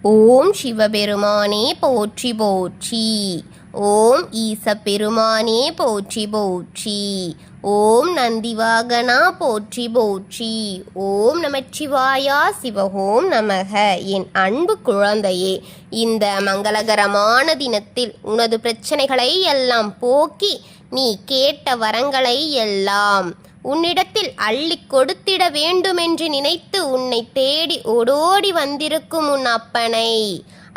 ஓம் சிவபெருமானே போற்றி போற்றி. ஓம் ஈசப்பெருமானே போற்றி போற்றி. ஓம் நந்திவாகனா போற்றி போற்றி. ஓம் நமச்சிவாயா சிவஹோம் நமக. என் அன்பு குழந்தையே, இந்த மங்களகரமான தினத்தில் உனது பிரச்சனைகளை எல்லாம் போக்கி நீ கேட்ட வரங்களை எல்லாம் உன்னிடத்தில் அள்ளி கொடுத்திட வேண்டுமென்று நினைத்து உன்னை தேடி ஓடோடி வந்திருக்கும் உன் அப்பனை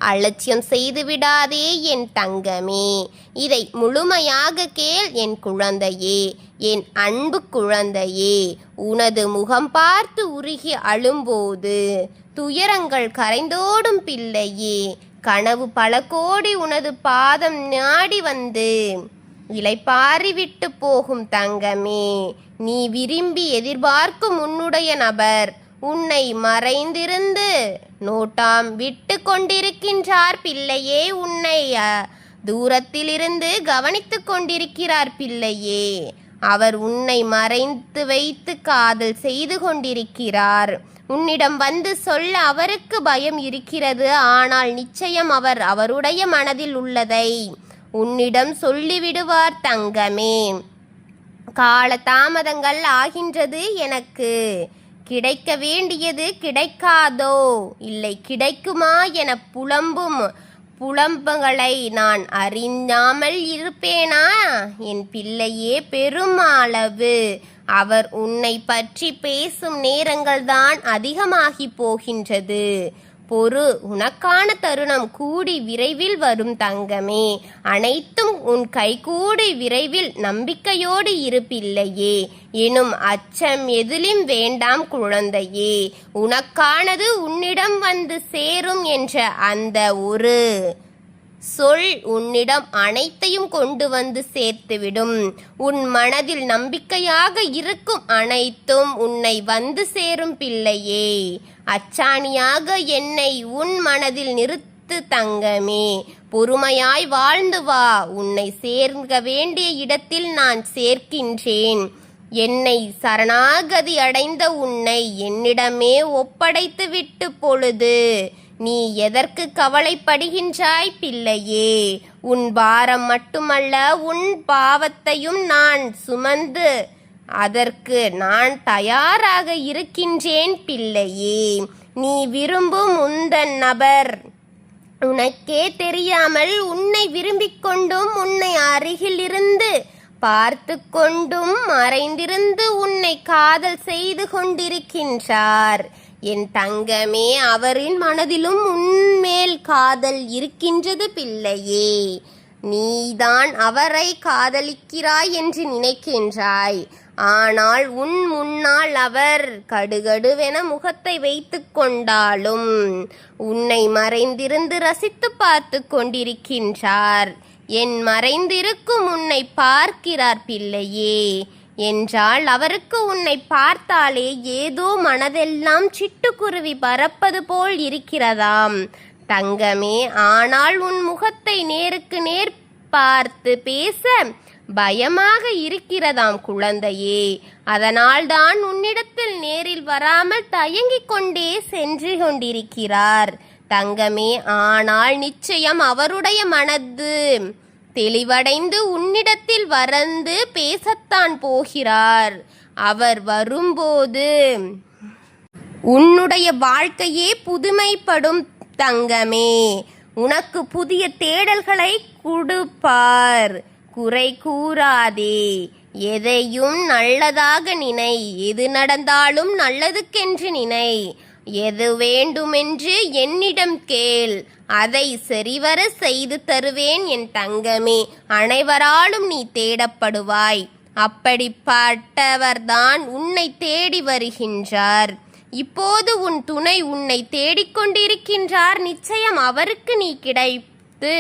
அலட்சியம் செய்து விடாதே என் தங்கமே. இதை முழுமையாக கேள் என் குழந்தையே, என் அன்பு குழந்தையே. உனது முகம் பார்த்து உருகி அழும்போது துயரங்கள் கரைந்தோடும் பிள்ளையே. கனவு பல கோடி உனது பாதம் நாடி வந்து இளைப்பாரி விட்டு போகும் தங்கமே. நீ விரும்பி எதிர்பார்க்கும் உன்னுடைய நபர் உன்னை மறைந்திருந்து நோட்டாம் விட்டு கொண்டிருக்கின்றார் பிள்ளையே. உன்னை தூரத்திலிருந்து கவனித்து கொண்டிருக்கிறார் பிள்ளையே. அவர் உன்னை மறைத்து வைத்து காதல் செய்து கொண்டிருக்கிறார். உன்னிடம் வந்து சொல்ல அவருக்கு பயம் இருக்கிறது. ஆனால் நிச்சயம் அவர் அவருடைய மனதில் உள்ளதை உன்னிடம் சொல்லிவிடுவார் தங்கமே. கால தாமதங்கள் ஆகின்றது, எனக்கு கிடைக்க வேண்டியது கிடைக்காதோ இல்லை கிடைக்குமா என புலம்புகளை நான் அறியாமல் இருப்பேனா என் பிள்ளையே. பெருமளவு அவர் உன்னை பற்றி பேசும் நேரங்கள்தான் அதிகமாகி போகின்றது. பொறு, உனக்கான தருணம் கூடி விரைவில் வரும் தங்கமே. அனைத்தும் உன் கைகூடி விரைவில். நம்பிக்கையோடு இரு பிள்ளையே. எனும் அச்சம் எதிலும் வேண்டாம் குழந்தையே. உனக்கானது உன்னிடம் வந்து சேரும் என்ற அந்த ஒரு சொல் உன்னிடம் அனைத்தையும் கொண்டு வந்து சேர்த்துவிடும். உன் மனதில் நம்பிக்கையாக இருக்கும் அனைத்தும் உன்னை வந்து சேரும் பிள்ளையே. அச்சாணியாக என்னை உன் மனதில் நிறுத்து தங்கமே. பொறுமையாய் வாழ்ந்து வா. உன்னை சேர்க்க வேண்டிய இடத்தில் நான் சேர்க்கின்றேன். என்னை சரணாகதி அடைந்த உன்னை என்னிடமே ஒப்படைத்து விட்டு பொழுது நீ எதற்கு கவலைப்படுகின்றாய் பிள்ளையே. உன் பாரம் மட்டுமல்ல, உன் பாவத்தையும் நான் சுமந்து அதற்கு நான் தயாராக இருக்கின்றேன் பிள்ளையே. நீ விரும்பும் உந்தன் நபர் உனக்கே தெரியாமல் உன்னை விரும்பிக் கொண்டும் உன்னை அருகிலிருந்து பார்த்து கொண்டும் மறைந்திருந்து உன்னை காதல் செய்து கொண்டிருக்கின்றார் என் தங்கமே. அவரின் மனதிலும் உன்மேல் காதல் இருக்கின்றது பிள்ளையே. நீதான் அவரை காதலிக்கிறாய் என்று நினைக்கின்றாய். ஆனால் உன் முன்னால் அவர் கடுகடுவென முகத்தை வைத்து கொண்டாலும் உன்னை மறைந்திருந்து ரசித்து பார்த்து கொண்டிருக்கின்றார். என் மறைந்திருக்கும் உன்னை பார்க்கிறார் பிள்ளையே. என்றால் அவருக்கு உன்னை பார்த்தாலே ஏதோ மனதெல்லாம் சிட்டுக்குருவி பறப்பது போல் இருக்கிறதாம் தங்கமே. ஆனால் உன் முகத்தை நேருக்கு நேர் பார்த்து பேச பயமாக இருக்கிறதாம் குழந்தையே. அதனால்தான் உன்னிடத்தில் நேரில் வராமல் தயங்கிக் கொண்டே சென்று கொண்டிருக்கிறார் தங்கமே. ஆனால் நிச்சயம் அவருடைய மனது தெளிவடைந்து உன்னிடத்தில் வந்து பேசத்தான் போகிறார். அவர் வரும்போது உன்னுடைய வாழ்க்கையே புதுமைப்படும் தங்கமே. உனக்கு புதிய தேடல்களை கொடுப்பார். குறை கூறாதே. எதையும் நல்லதாக நினை. எது நடந்தாலும் நல்லதுக்கென்று நினை. எது வேண்டுமென்று என்னிடம் கேள். அதை சரிவர செய்து தருவேன் என் தங்கமே. அனைவராலும் நீ தேடப்படுவாய். அப்படிப்பட்டவர்தான் உன்னை தேடி வருகின்றார். இப்போது உன் துணை உன்னை தேடிக்கொண்டிருக்கின்றார். நிச்சயம் அவருக்கு நீ கிடைத்து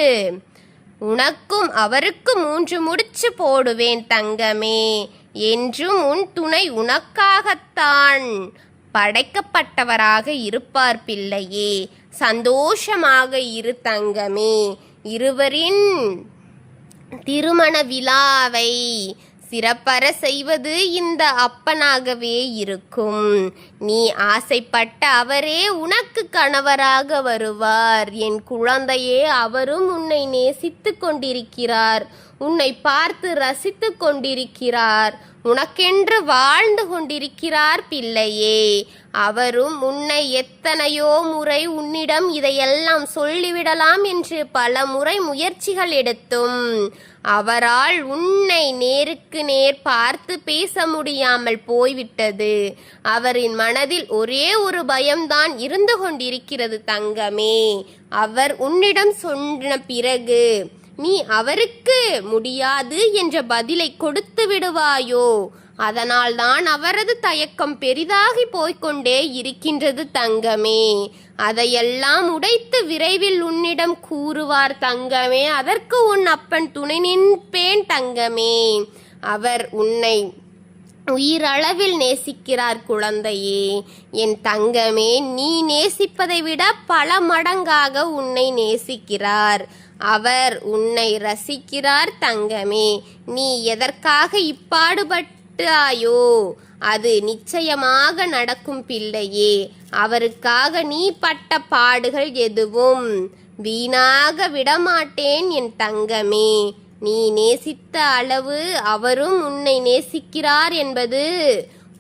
உனக்கும் அவருக்கு 3 முடிச்சு போடுவேன் தங்கமே. என்றும் உன் துணை உனக்காகத்தான் படைக்கப்பட்டவராக இருப்பார் பிள்ளையே. சந்தோஷமாக இரு தங்கமே. இருவரின் திருமண விழாவை சிறப்பற செய்வது இந்த அப்பனாகவே இருக்கும். நீ ஆசைப்பட்ட அவரே உனக்கு கணவராக வருவார். என் குழந்தையே, அவரும் உன்னை நேசித்து கொண்டிருக்கிறார். உன்னை பார்த்து ரசித்து கொண்டிருக்கிறார். உனக்கென்று வாழ்ந்து கொண்டிருக்கிறார் பிள்ளையே. அவரும் உன்னை எத்தனையோ முறை உன்னிடம் இதையெல்லாம் சொல்லிவிடலாம் என்று பல முறை முயற்சிகள் எடுத்தும் அவரால் உன்னை நேருக்கு நேர் பார்த்து பேச முடியாமல் போய்விட்டது. அவரின் மனதில் ஒரே ஒரு பயம்தான் இருந்து கொண்டிருக்கிறது தங்கமே. அவர் உன்னிடம் சொன்ன பிறகு நீ அவருக்கு முடியாது என்ற பதிலை கொடுத்து விடுவாயோ? அதனால்தான் அவரது தயக்கம் பெரிதாகி போய்கொண்டே இருக்கின்றது தங்கமே. அதையெல்லாம் உடைத்து விரைவில் உன்னிடம் கூறுவார் தங்கமே. அதற்கு உன் அப்பன் துணை நிற்பேன் தங்கமே. அவர் உன்னை உயிரளவில் நேசிக்கிறார் குழந்தையே. என் தங்கமே, நீ நேசிப்பதை விட பல மடங்காக உன்னை நேசிக்கிறார். அவர் உன்னை ரசிக்கிறார் தங்கமே. நீ எதற்காக இப்பாடுபட்டாயோ அது நிச்சயமாக நடக்கும் பிள்ளையே. அவருக்காக நீ பட்ட பாடுகள் எதுவும் வீணாக விடமாட்டேன் என் தங்கமே. நீ நேசித்த அளவு அவரும் உன்னை நேசிக்கிறார் என்பது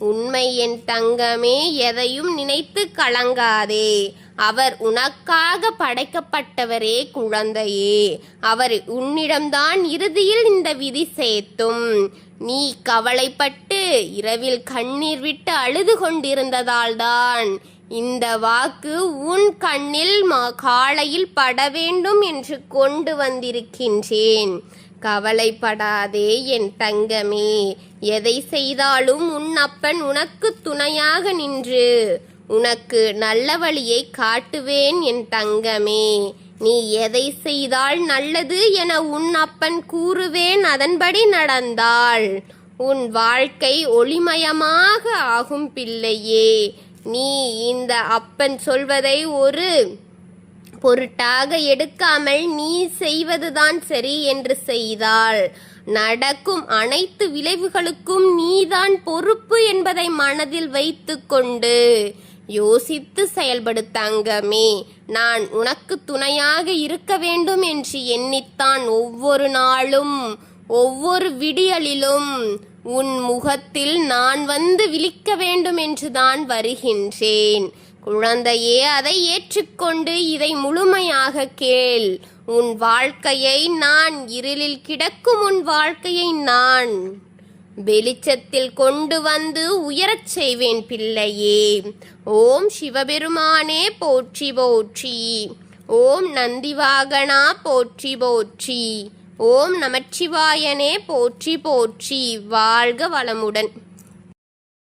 உண்மை என் தங்கமே. எதையும் நினைத்து கலங்காதே. அவர் உனக்காக படைக்கப்பட்டவரே குழந்தையே. அவர் உன்னிடம்தான் இறுதியில் இந்த விதி சேர்த்தும். நீ கவலைப்பட்டு இரவில் கண்ணீர் விட்டு அழுது கொண்டிருந்ததால்தான் இந்த வாக்கு உன் கண்ணில் காலையில் பட வேண்டும் என்று கொண்டு வந்திருக்கின்றேன். கவலைப்படாதே என் தங்கமே. எதை செய்தாலும் உன் அப்பன் உனக்கு துணையாக நின்று உனக்கு நல்ல வழியை காட்டுவேன் என் தங்கமே. நீ எதை செய்தால் நல்லது என உன் அப்பன் கூறுவேன். அதன்படி நடந்தால் உன் வாழ்க்கை ஒளிமயமாக ஆகும் பிள்ளையே. நீ இந்த அப்பன் சொல்வதை ஒரு பொருட்டாக எடுக்காமல் நீ செய்வதுதான் சரி என்று செய்தால் நடக்கும் அனைத்து விளைவுகளுக்கும் நீதான் பொறுப்பு என்பதை மனதில் வைத்துக்கொண்டு யோசித்து செயல்படு தங்கமே. நான் உனக்கு துணையாக இருக்க வேண்டும் என்று எண்ணித்தான் ஒவ்வொரு நாளும் ஒவ்வொரு விடியலிலும் உன் முகத்தில் நான் வந்து விழிக்க வேண்டும் என்றுதான் வருகின்றேன். குழந்தையே, அதை ஏற்றுக்கொண்டு இதை முழுமையாக கேள். உன் வாழ்க்கையை நான் இருளில் கிடக்கும் உன் வாழ்க்கையை நான் வெளிச்சத்தில் கொண்டு வந்து உயரச் செய்வேன் பிள்ளையே. ஓம் சிவபெருமானே போற்றி போற்றி. ஓம் நந்திவாகனா போற்றி போற்றி. ஓம் நமச்சிவாயனே போற்றி போற்றி. வாழ்க வளமுடன்.